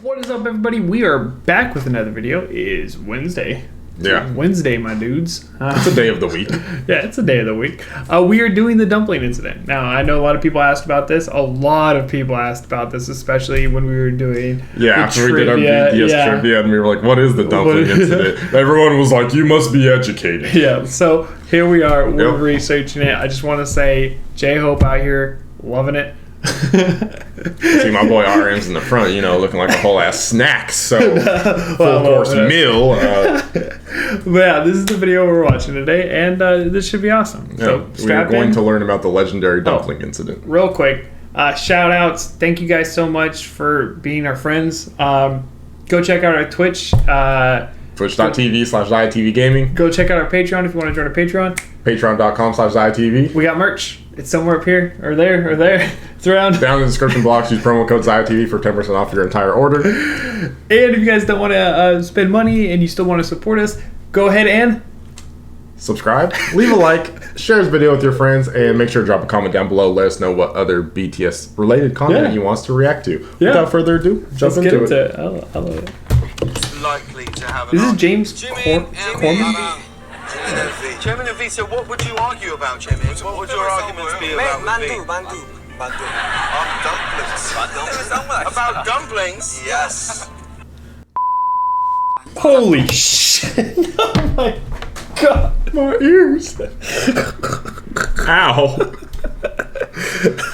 What is up, everybody? We are back with another video. It is Wednesday. Yeah. Wednesday, my dudes. It's a day of the week. Yeah, it's a day of the week. We are doing the dumpling incident. Now, I know a lot of people asked about this. A lot of people asked about this, especially when we were doing after we did our BTS trivia, and we were like, what is the dumpling incident? Everyone was like, you must be educated. Yeah, so here we are. We're researching it. I just want to say, J-Hope out here, loving it. See my boy RM's in the front, looking like a whole ass snack. So full course meal. But yeah, this is the video we're watching today, and this should be awesome. So we are going to learn about the legendary dumpling incident. Real quick, shout outs. Thank you guys so much for being our friends. Go check out our Twitch. Twitch.tv/ZiahTV Gaming. Go check out our Patreon if you want to join our Patreon. Patreon.com/ZiahTV. We got merch. It's somewhere up here, or there, or there. It's around. Down in the description box, use promo code ZiahTV for 10% off your entire order. And if you guys don't want to spend money and you still want to support us, go ahead and subscribe, leave a like, share this video with your friends, and make sure to drop a comment down below. Let us know what other BTS related content you want us to react to. Without further ado, jump into it. I love it. Likely to have This is James Corman. Jimin and V, so what would you argue about, Jimin? What would your arguments be about Mandu. dumplings? About dumplings? Yes. Holy shit. Oh my god. My ears. Ow.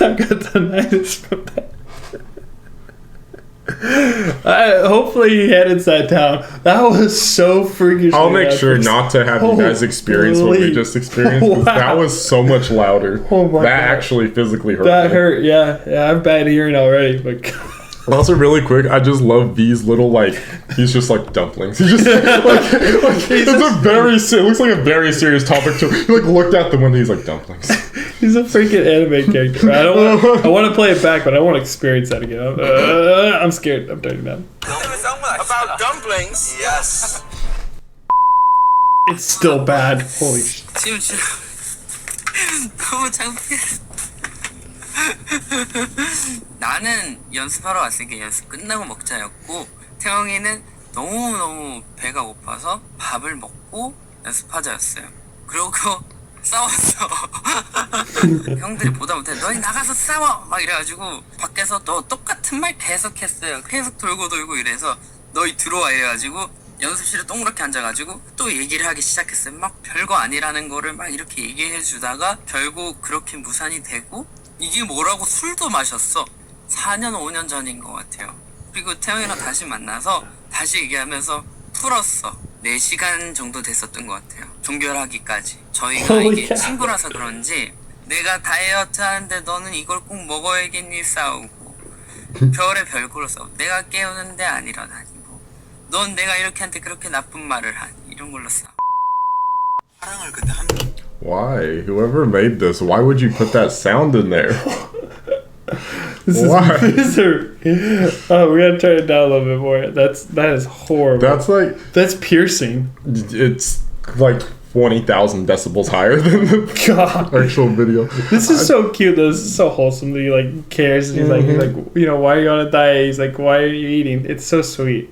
I got tinnitus from that. Hopefully he headed that down. That was so freaking. I'll make sure not to have you guys experience what we just experienced. Wow. That was so much louder. Oh my that God. Actually physically hurt. That hurt. Yeah. I have bad hearing already. But also, really quick, I just love these little he's just like dumplings. He's just it looks like a very serious topic too. He looked out the window. He's like dumplings. He's a freaking anime character. I want to play it back, but I want to experience that again. I'm scared. I'm turning down. About dumplings? Yes. It's still bad. Holy shit. 너무 창피해. 나는 연습하러 왔으니까 연습 끝나고 먹자였고, 태영이는 너무너무 배가 고파서 밥을 먹고 연습하자였어요. 그러고 싸웠어. 형들이 보다 못해 너희 나가서 싸워 막 이래가지고 밖에서 너 똑같은 말 계속 했어요. 계속 돌고 이래서 너희 들어와 이래가지고 연습실에 동그랗게 앉아가지고 또 얘기를 하기 시작했어요. 막 별거 아니라는 거를 막 이렇게 얘기해주다가 결국 그렇게 무산이 되고, 이게 뭐라고 술도 마셨어. 4년 5년 전인 것 같아요. 그리고 태영이랑 다시 만나서 다시 얘기하면서 풀었어. 4시간 정도 됐었던 것 같아요. 종결하기까지. 저희가 이게 친구라서 그런지 내가 다이어트 하는데 너는 이걸 꼭 먹어야겠니 싸우고, 별의 별거로 싸우고, 내가 깨우는데 안 일어나고, 넌 내가 이렇게 한테 그렇게 나쁜 말을 하니, 이런 걸로 싸워. 사랑을 그때 한 Why? Whoever made this, why would you put that sound in there? Why? Oh, we gotta turn it down a little bit more. That is horrible. That's piercing. It's like 20,000 decibels higher than the actual video. This is so cute though. This is so wholesome that he cares. And he's like, why are you on a diet? He's like, why are you eating? It's so sweet.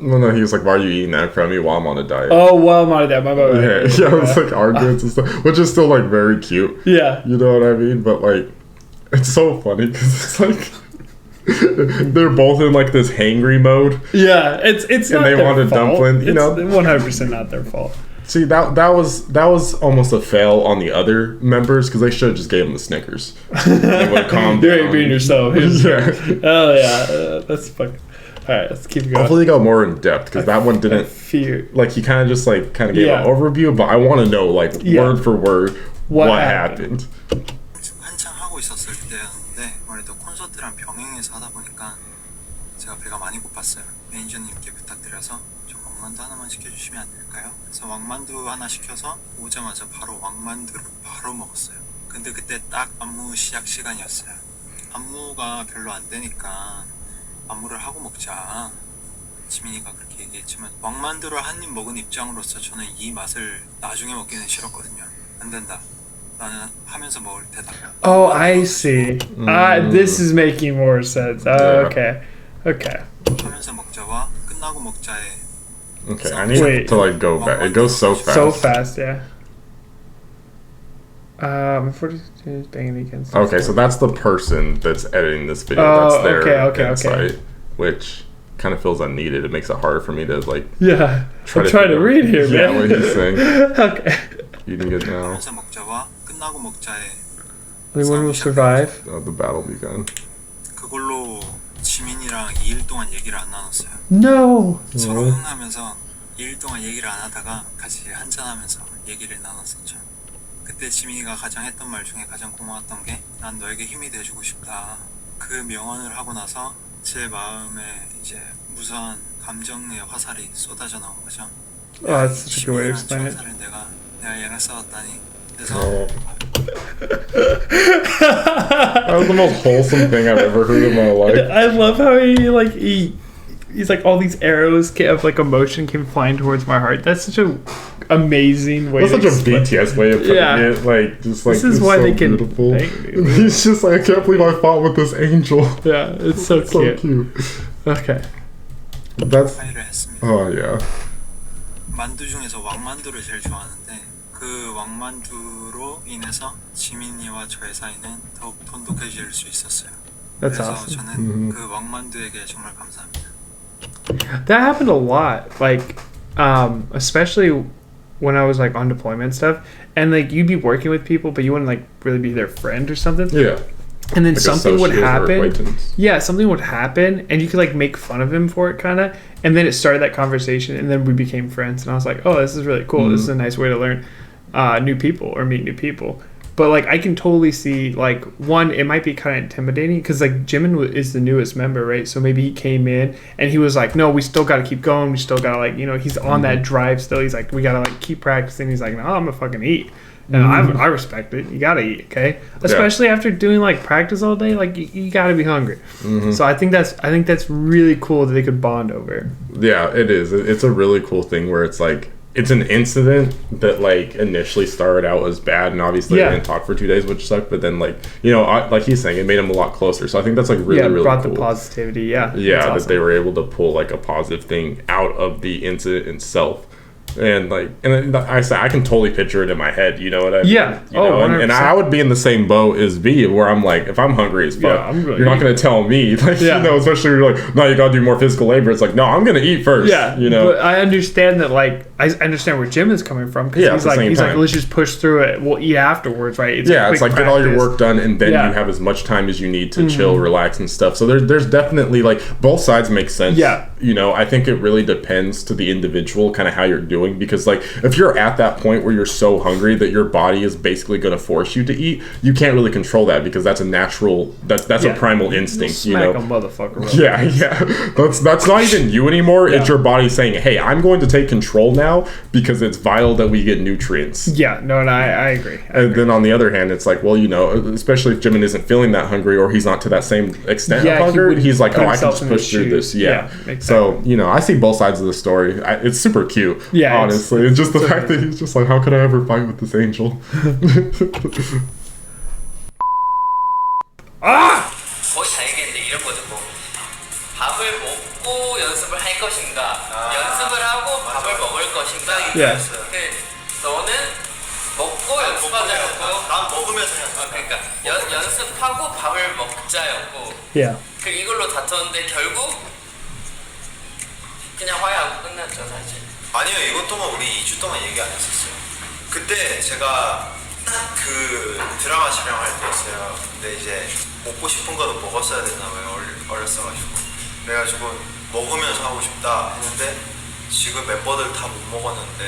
No, he was like, why are you eating that from me while I'm on a diet? Oh, while I'm on a diet. My bad. Yeah, it was arguments and stuff, which is still very cute. Yeah. You know what I mean? But it's so funny because it's they're both in this hangry mode. Yeah, it's and not they their want a fault. dumpling. It's 100% not their fault. See, that was almost a fail on the other members because they should have just gave them the Snickers. They would have calmed down. You're being yourself. Yeah. Oh yeah, that's fucking. All right, let's keep going. Hopefully, they go more in depth because that one didn't. Fear. He kind of just gave an overview, but I want to know word for word what happened. 한창 하고 있었을 때였는데 아무래도 콘서트랑 병행해서 하다 보니까 제가 배가 많이 고팠어요. 매니저님께 부탁드려서 저 왕만두 하나만 시켜주시면 안 될까요? 그래서 왕만두 하나 시켜서 오자마자 바로 왕만두를 바로 먹었어요. 근데 그때 딱 안무 시작 시간이었어요. 안무가 별로 안 되니까 안무를 하고 먹자. 지민이가 그렇게 얘기했지만 왕만두를 한 입 먹은 입장으로서 저는 이 맛을 나중에 먹기는 싫었거든요. 안 된다. 나는 하면서 먹을 테다. Oh, I see. This is making more sense. Okay. 끝나고 먹자에 Okay, I need Wait. to like go back. It goes so fast. So fast, yeah. 42 is banging against. Okay, so that's the person that's editing this video. Oh, That's their okay. insight, which kind of feels unneeded. It makes it harder for me to like. Yeah, I'm trying to read here, man. Yeah, what he's saying. Okay. Eating it now. 하면서 먹자와 끝나고 먹자에 Only one will survive. The battle begun. 그걸로 지민이랑 2일 동안 얘기를 안 나눴어요. No. 서로 흥하면서 2일 동안 얘기를 안 하다가 같이 한잔하면서 얘기를 나눴었죠. 그때 지민이가 가장 했던 말 중에 가장 고마웠던 게 난 너에게 힘이 돼주고 싶다. 그 명언을 하고 나서 제 마음에 이제 무서운 감정의 화살이 쏟아져 나온 거죠. Oh, that's such a good way to explain it. 화살을 내가 얘랑 싸웠다니. 그래서 That was the most wholesome thing I've ever heard in my life. I love how he's like all these arrows of like emotion came flying towards my heart. That's such a amazing way. That's such a BTS way of putting it. Like just like this is why so they can. beautiful. He's just like, I can't believe I fought with this angel. Yeah, it's so cute. So cute. Okay. That's. 파이를 했습니다. Oh yeah. 만두 중에서 왕만두를 제일 좋아하는데 그 왕만두로 인해서 지민이와 저의 사이는 더욱 돈독해질 수 있었어요. That's 그래서 awesome. 저는 그 왕만두에게 정말 감사합니다. That happened a lot, like, especially when I was like on deployment and stuff, and like you'd be working with people, but you wouldn't like really be their friend or something. Yeah. And then Like something would associate or happen. acquaintance. Yeah, something would happen, and you could like make fun of him for it, kind of. And then it started that conversation, and then we became friends. And I was like, "Oh, this is really cool. This is a nice way to learn new people or meet new people." But like, I can totally see like one, it might be kind of intimidating because like Jimin is the newest member, right? So maybe he came in and he was like, "No, we still got to keep going. We still got to like, you know, he's on that drive still. He's like, we got to like keep practicing." He's like, "No, I'm gonna fucking eat." And I respect it. You gotta eat, okay? Especially after doing like practice all day, like you gotta be hungry. So I think that's really cool that they could bond over. Yeah, it is. It's a really cool thing where it's like it's an incident that like initially started out as bad, and obviously they didn't talk for 2 days, which sucked. But then like like he's saying, it made them a lot closer. So I think that's like really brought cool. the positivity. Yeah, Yeah, that they were able to pull like a positive thing out of the incident itself. And like, and I say I can totally picture it in my head. You know what I mean? Yeah. You know? And I would be in the same boat as V, where I'm like, if I'm hungry as fuck, you're not gonna tell me, like, you know, especially when you're like, no, you gotta do more physical labor. It's like, no, I'm gonna eat first. Yeah, you know. But I understand that, like, I understand where Jim is coming from because he's like, let's just push through it. We'll eat afterwards, right? It's it's like practice. get all your work done, and then you have as much time as you need to chill, relax, and stuff. So there's definitely like both sides make sense. Yeah. You know, I think it really depends to the individual, kind of how you're doing, because like if you're at that point where you're so hungry that your body is basically going to force you to eat, you can't really control that because that's a natural, that's a primal instinct. You'll you smack know, a motherfucker. Yeah. That's not even you anymore. It's your body saying, "Hey, I'm going to take control now because it's vital that we get nutrients." Yeah. No, I agree. Then on the other hand, it's like, well, you know, especially if Jimin isn't feeling that hungry or he's not to that same extent of hunger, he's like, oh, I can just push through this. Yeah. So, you know, I see both sides of the story. It's super cute. Yeah. Honestly. It's just the fact that he's just like, how could I ever fight with this angel? 거의 다 얘기했는데 이런 거죠. 뭐 밥을 먹고 연습을 할 것인가, 연습을 하고 밥을 먹을 것인가. 너는 먹고 연습하자였고, 난 먹으면서 그러니까 연습하고 밥을 먹자였고. 그 이걸로 다퉜는데 결국 그냥 화해하고 끝났죠, 사실. 아니요, 이것 동안 우리 2주 동안 얘기 안 했었어요. 그때 제가 그 드라마 촬영할 때였어요. 근데 이제 먹고 싶은 거도 먹었어야 됐나 봐요. 어렸어가지고. 그래가지고 먹으면서 하고 싶다 했는데 지금 멤버들 다 못 먹었는데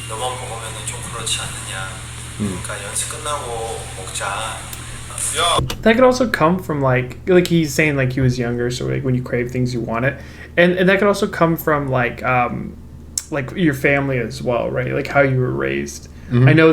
너만 먹으면 좀 그렇지 않느냐. 그러니까 연습 끝나고 먹자. That could also come from like he's saying like he was younger, so like when you crave things you want it, and that could also come from like your family as well, right? Like how you were raised. I know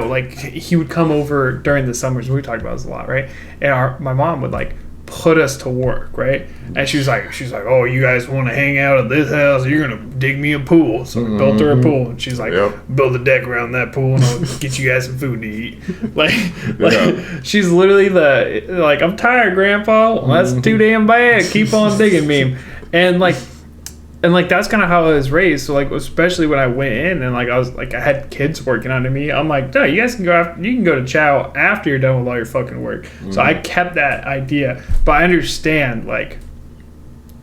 like he would come over during the summers. We talked about this a lot, right? And my mom would like put us to work, right? And she's like, oh, you guys want to hang out at this house? You're gonna dig me a pool. So we built her a pool, and she's like, build a deck around that pool, and I'll get you guys some food to eat. Like she's literally I'm tired, Grandpa. Well, that's too damn bad. Keep on digging me. And like that's kind of how I was raised. So like, especially when I went in and like I was like I had kids working under me. I'm like, no, you guys can go you can go to chow after you're done with all your fucking work. So I kept that idea, but I understand like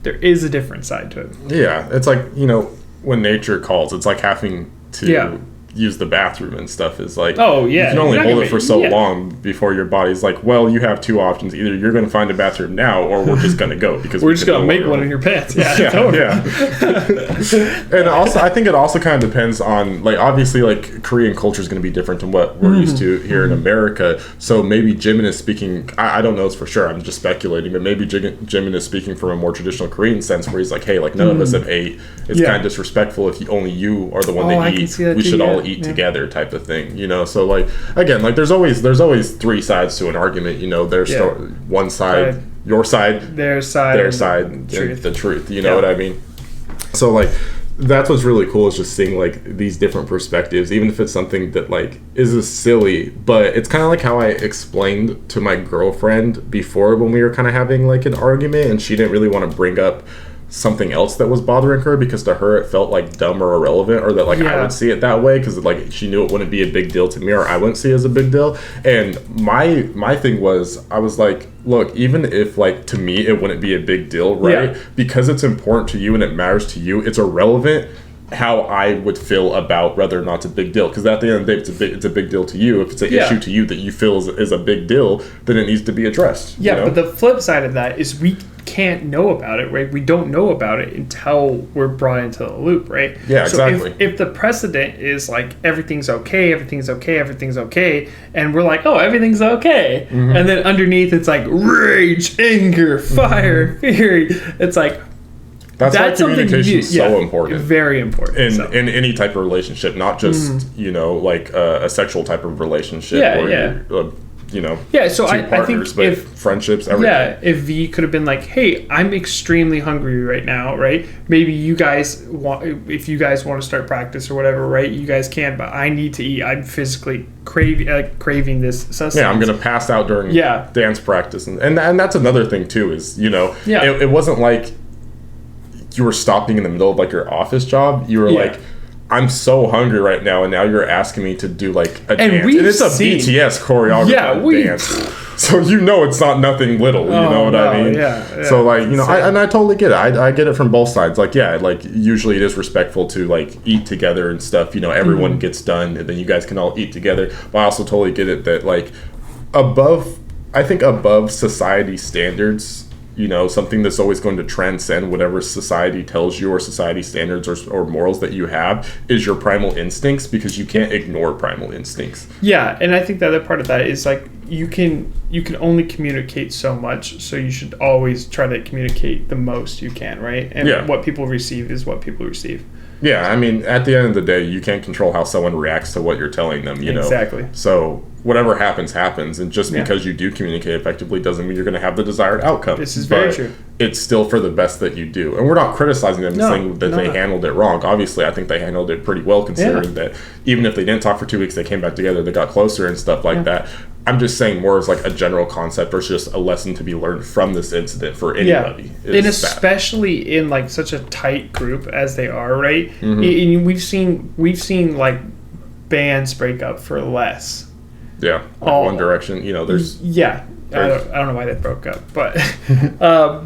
there is a different side to it. Yeah, it's like, you know, when nature calls, it's like having to use the bathroom and stuff is like, oh yeah, you can only hold it for so long before your body's like, well, you have two options: either you're going to find a bathroom now, or we're just going to go because we're just going to make one in your pants. Yeah. And also, I think it also kind of depends on, like, obviously, like Korean culture is going to be different than what we're used to here in America. So maybe Jimin is speaking. I don't know this for sure. I'm just speculating, but maybe Jimin is speaking from a more traditional Korean sense, where he's like, hey, like none of us have ate. It's kind of disrespectful if only you are the one that eat. We should all eat together, type of thing, you know. So like, again, like there's always three sides to an argument, you know. There's one side, your side, their side, and the truth, you know what I mean. So like, that's what's really cool, is just seeing like these different perspectives, even if it's something that like is silly, but it's kind of like how I explained to my girlfriend before when we were kind of having like an argument, and she didn't really want to bring up something else that was bothering her, because to her it felt like dumb or irrelevant, or that like I would see it that way, because like she knew it wouldn't be a big deal to me, or I wouldn't see it as a big deal. And my thing was, I was like, look, even if like to me it wouldn't be a big deal, right? Because it's important to you and it matters to you, it's irrelevant how I would feel about whether or not it's a big deal, because at the end of the day, it's a big deal to you. If it's an issue to you that you feel is a big deal, then it needs to be addressed. Yeah, you know? But the flip side of that is we can't know about it, right? We don't know about it until we're brought into the loop, right? Yeah, so exactly. If the precedent is like everything's okay, and we're like, oh, everything's okay, and then underneath it's like rage, anger, fire, fury. It's like, that's why communication is so important. Very important. In any type of relationship, not just, you know, like a sexual type of relationship. You know, so I think if friendships, everything. If V could have been like, hey, I'm extremely hungry right now, right? Maybe you guys if you guys want to start practice or whatever, right? You guys can, but I need to eat. I'm physically craving this sustenance. Yeah, I'm gonna pass out during dance practice, and that's another thing too. Is, you know, it wasn't like you were stopping in the middle of like your office job. You were like, I'm so hungry right now, and now you're asking me to do like a dance. And it's a BTS choreographed dance. So you know it's not nothing little, you know what I mean? Yeah. So like, you know, I totally get it. I get it from both sides. Like, like usually it is respectful to like eat together and stuff. You know, everyone gets done, and then you guys can all eat together. But I also totally get it that like above society standards, you know, something that's always going to transcend whatever society tells you, or society standards or morals that you have, is your primal instincts, because you can't ignore primal instincts. Yeah, and I think the other part of that is like you can only communicate so much, so you should always try to communicate the most you can, right? And what people receive is what people receive. Yeah, I mean, at the end of the day, you can't control how someone reacts to what you're telling them, you know? Exactly. So whatever happens, and just because you do communicate effectively doesn't mean you're going to have the desired outcome. This is very true. It's still for the best that you do. And we're not criticizing them and saying that they handled it wrong. Obviously, I think they handled it pretty well, considering that even if they didn't talk for 2 weeks, they came back together, they got closer and stuff like that. I'm just saying more as like a general concept, or just a lesson to be learned from this incident for anybody. And especially in like such a tight group as they are, right? And we've seen like bands break up for less. Yeah, like One Direction. You know, there's I don't know why they broke up, but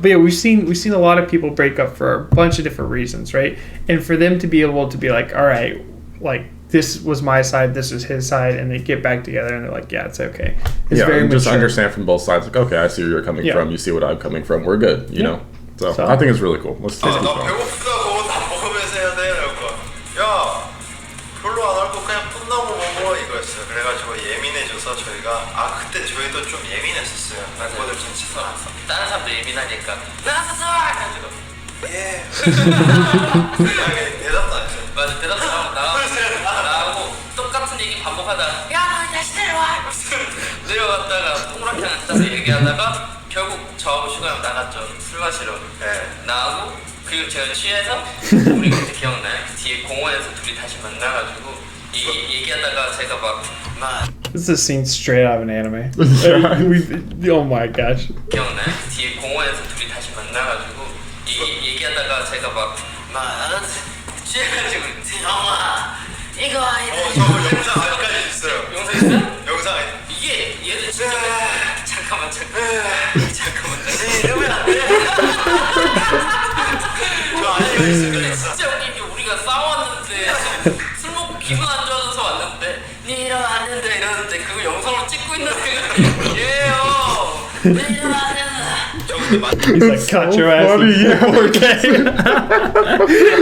yeah, we've seen a lot of people break up for a bunch of different reasons, right? And for them to be able to be like, all right, like, this was my side, this is his side, and they get back together and they're like, yeah, it's okay. It's very mature. Just understand from both sides, like, okay, I see where you're coming from, you see what I'm coming from, we're good, you know? So I think it's really cool. Let's keep going. 별로 안 하고 그냥 풋나무 먹어 이거였어요. 그래가지고 예민해져서 저희가 그때 저희도 좀 예민했었어요. 멤버들 진짜 다른 사람도 예민하니까 나가서 해가지고 대답도 안 했어요. 맞아, 대답도 나가고 똑같은 얘기 반복하다가 야 다시 내려와 내려갔다가 동그랗게 앉아서 얘기하다가 결국 저하고 슈가랑 나갔죠. 술 마시러. 나가고 그리고 제가 취해서 우리 그때 기억나요? 뒤에 공원에서 둘이 다시 만나가지고 얘기하다가 제가 막 This is a scene straight out of an anime. Oh my gosh. 기억나요? 뒤에 공원에서 둘이 다시 만나가지고 얘기하다가 얘기하다가 제가 막 나는 취해가지고 태영아 이거 아니다. 저 영상 아직까지 있어요. 영상 있어요? 영상 이게 얘들 진짜 잠깐만 이러면 안 돼. 진짜 웃긴 게 우리가 싸웠는데 술 먹고 기분 안 좋아져서 왔는데 니 이러면 안 된다 이러는데 그거 영상으로 찍고 있는 애가 얘요. 니 이러면 안 된다. He's like, cut your ass. Funny, yeah, okay.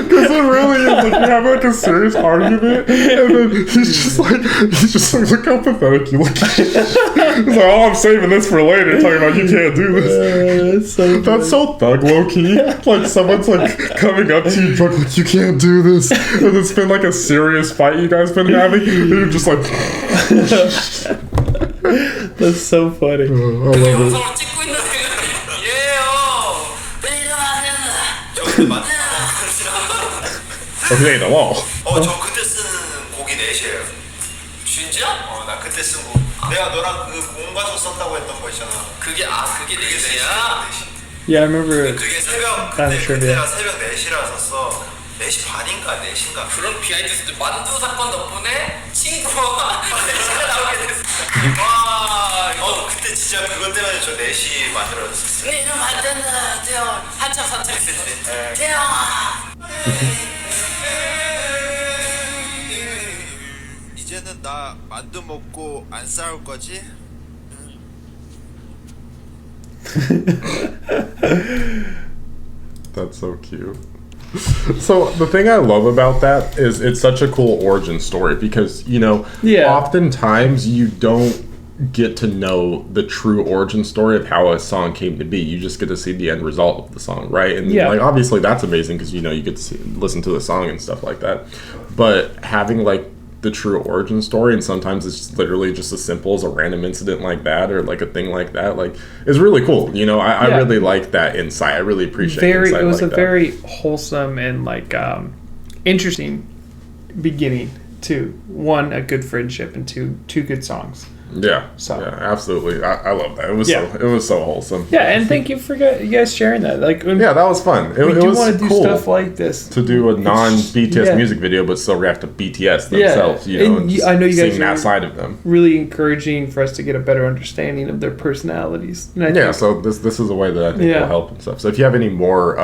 Because it really is like you have like a serious argument, and then he's just like, look how pathetic you look. He's like, oh, I'm saving this for later, talking about you can't do this. That's so thug, low key. Like someone's like coming up to you drunk, like you can't do this, and it's been like a serious fight you guys been having, and you're just like. That's so funny. I love it. Okay, the wall. 저 그때 쓴 곡이 넷이에요. 진짜? 나 그때 쓴 곡. 내가 너랑 그 공과서 썼다고 했던 거 있잖아. 그게 넷이야? Yeah, I remember. 그게 새벽 그때가 새벽 4시라 썼어. 4시 반인가 4시인가. 그런 비하인드 스토리 만두 사건 덕분에 친구와 4시가 나오게 됐어. 와, 그때 진짜 그것 때문에 저 4시 만들어졌어. 네 이름 안 된다, 태영. 한참 사투리 쓸 때. 태영아. 이제는 나 만두 먹고 안 싸울 거지? That's so cute. So the thing I love about that is it's such a cool origin story because, you know, oftentimes you don't get to know the true origin story of how a song came to be. You just get to see the end result of the song, right? And like obviously that's amazing because, you know, you get to listen to the song and stuff like that. But having like the true origin story, and sometimes it's literally just as simple as a random incident like that or like a thing like that, like is really cool. You know, I really like that insight. I really appreciate insight. It was like a very wholesome and like interesting beginning to one, a good friendship, and two good songs. Yeah, so yeah, absolutely. I love that. It was so wholesome. Yeah, and thank you for you guys sharing that. Like, yeah, that was fun. It was want to do cool stuff like this to do a non-BTS music video, but still react to BTS themselves. You know, and I know you guys seeing that side of them. Really encouraging for us to get a better understanding of their personalities. And so this is a way that I think will help and stuff. So if you have any more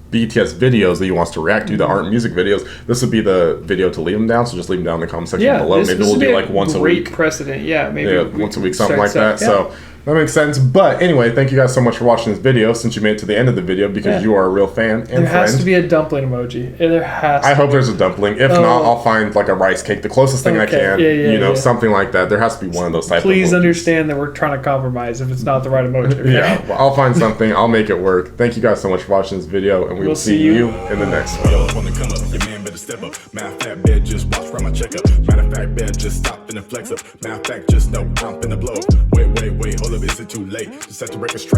BTS videos that you want us to react to that aren't music videos, this would be the video to leave them down. So just leave them down in the comment section below. Maybe we'll do like once a week. Great precedent, maybe once a week, something like that. So that makes sense. But anyway, thank you guys so much for watching this video. Since you made it to the end of the video, because you are a real fan and friend. There has to be a dumpling emoji. There has. I hope there's a dumpling. If not, I'll find like a rice cake, the closest thing I can. You know, something like that. There has to be one of those types. Please understand that we're trying to compromise if it's not the right emoji. Okay? Well, I'll find something. I'll make it work. Thank you guys so much for watching this video, and we will see you in the next one. Step up. Matter of fact, better just watch from my checkup. Matter of fact, better just stop and flex up. Matter of fact, just know I'm finna blow. Wait, hold up, is it too late? Just set the record straight.